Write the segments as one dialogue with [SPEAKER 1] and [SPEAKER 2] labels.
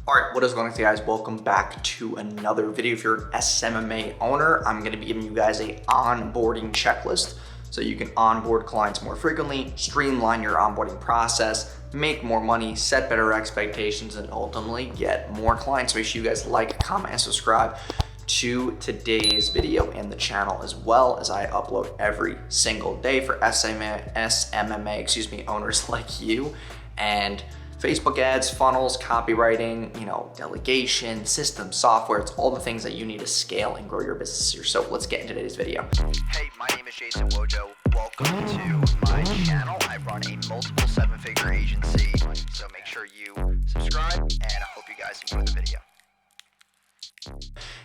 [SPEAKER 1] All right, what is going on guys? Welcome back to another video. If you're an SMMA owner, I'm gonna be giving you guys a onboarding checklist so you can onboard clients more frequently, streamline your onboarding process, make more money, set better expectations, and ultimately get more clients. Make sure you guys like, comment, and subscribe to today's video and the channel, as well as I upload every single day for SMMA owners like you. And Facebook ads, funnels, copywriting, delegation, systems, software, it's all the things that you need to scale and grow your business here. So let's get into today's video.
[SPEAKER 2] Hey, my name is Jason Wojo. Welcome to my channel. I run a multiple seven-figure agency, so make sure you subscribe, and I hope you guys enjoy the video.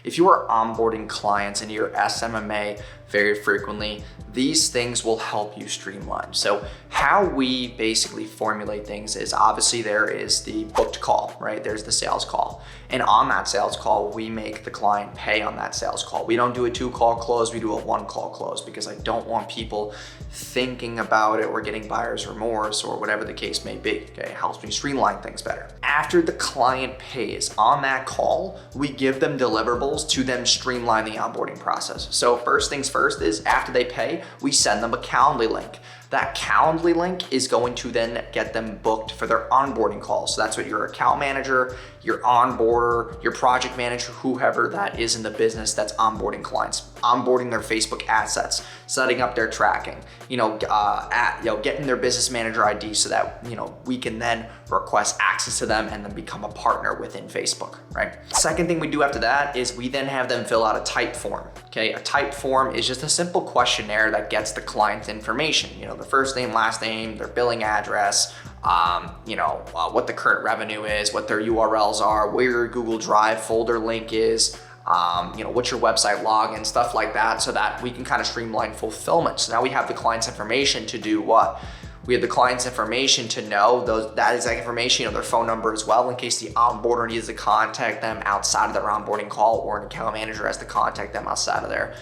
[SPEAKER 1] If you are onboarding clients into your SMMA very frequently, these things will help you streamline. So how we basically formulate things is obviously there is the booked call, right? There's the sales call. And on that sales call, we make the client pay on that sales call. We don't do a 2-call close, we do a 1-call close because I don't want people thinking about it or getting buyer's remorse or whatever the case may be, okay? It helps me streamline things better. After the client pays on that call, we give them deliverables to then streamline the onboarding process. So first things first is after they pay, we send them a Calendly link. That Calendly link is going to then get them booked for their onboarding call. So that's what your account manager, your onboarder, your project manager, whoever that is in the business that's onboarding clients, onboarding their Facebook assets, setting up their tracking, getting their business manager ID so that, we can then request access to them and then become a partner within Facebook, right? Second thing we do after that is we then have them fill out a type form, okay? A type form is just a simple questionnaire that gets the client's information, the first name, last name, their billing address, what the current revenue is, what their URLs are, where your Google Drive folder link is, what's your website login, stuff like that, so that we can kind of streamline fulfillment. So now we have the client's information to do what? We have the client's information to know that exact information, their phone number as well, in case the onboarder needs to contact them outside of their onboarding call, or an account manager has to contact them outside of their,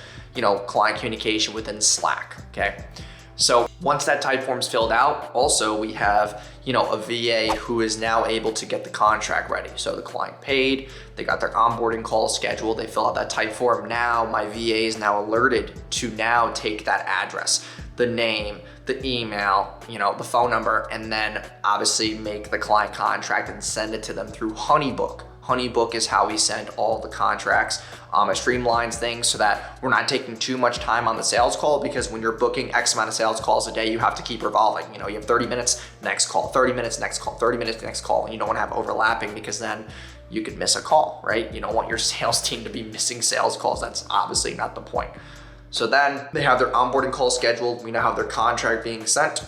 [SPEAKER 1] client communication within Slack, okay? So once that type form's filled out, also we have, a VA who is now able to get the contract ready. So the client paid, they got their onboarding call scheduled, they fill out that type form. Now my VA is now alerted to now take that address, the name, the email, the phone number, and then obviously make the client contract and send it to them through Honeybook. Honeybook is how we send all the contracts. It streamlines things so that we're not taking too much time on the sales call, because when you're booking X amount of sales calls a day, you have to keep revolving. You have 30 minutes, next call, 30 minutes, next call, 30 minutes, next call, and you don't want to have overlapping because then you could miss a call, right? You don't want your sales team to be missing sales calls. That's obviously not the point. So then they have their onboarding call scheduled. We now have their contract being sent.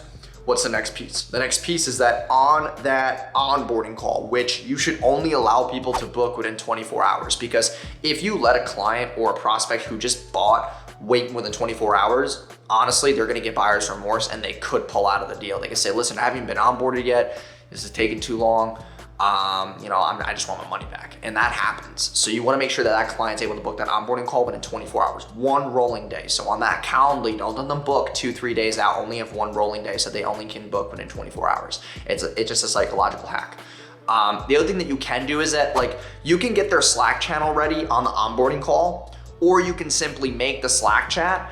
[SPEAKER 1] What's the next piece? The next piece is that on that onboarding call, which you should only allow people to book within 24 hours, because if you let a client or a prospect who just bought wait more than 24 hours, honestly, they're gonna get buyer's remorse and they could pull out of the deal. They can say, listen, I haven't been onboarded yet. This is taking too long. I just want my money back. And that happens. So you wanna make sure that client's able to book that onboarding call within 24 hours, one rolling day. So on that Calendly, don't let them book 2-3 days out, only have one rolling day, so they only can book within 24 hours. It's just a psychological hack. The other thing that you can do is that you can get their Slack channel ready on the onboarding call, or you can simply make the Slack chat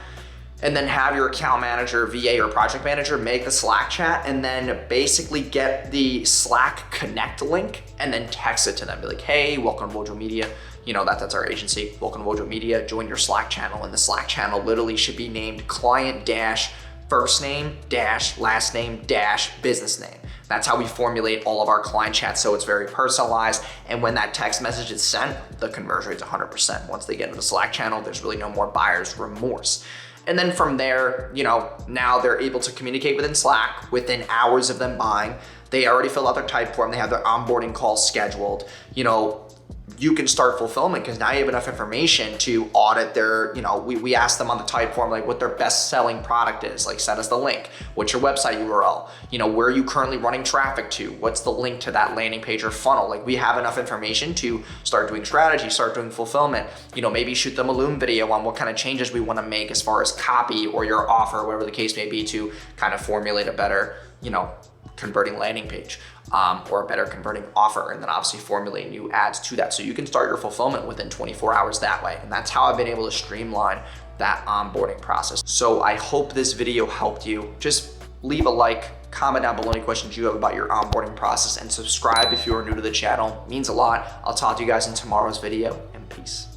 [SPEAKER 1] and then have your account manager, VA, or project manager make the Slack chat and then basically get the Slack connect link and then text it to them. Be like, hey, welcome to Wojo Media. That's our agency. Welcome to Wojo Media. Join your Slack channel. And the Slack channel literally should be named client dash first name dash last name dash business name. That's how we formulate all of our client chats, so it's very personalized. And when that text message is sent, the conversion rate's 100%. Once they get into the Slack channel, there's really no more buyer's remorse. And then from there, now they're able to communicate within Slack within hours of them buying. They already fill out their type form. They have their onboarding call scheduled. You can start fulfillment because now you have enough information to audit their, we ask them on the type form, what their best selling product is, send us the link. What's your website URL? Where are you currently running traffic to? What's the link to that landing page or funnel? We have enough information to start doing strategy, start doing fulfillment, maybe shoot them a Loom video on what kind of changes we want to make as far as copy or your offer, whatever the case may be, to kind of formulate a better, converting landing page or a better converting offer, and then obviously formulate new ads to that. So you can start your fulfillment within 24 hours that way. And that's how I've been able to streamline that onboarding process. So I hope this video helped you. Just leave a like, comment down below any questions you have about your onboarding process, and subscribe if you are new to the channel. It means a lot. I'll talk to you guys in tomorrow's video, and peace.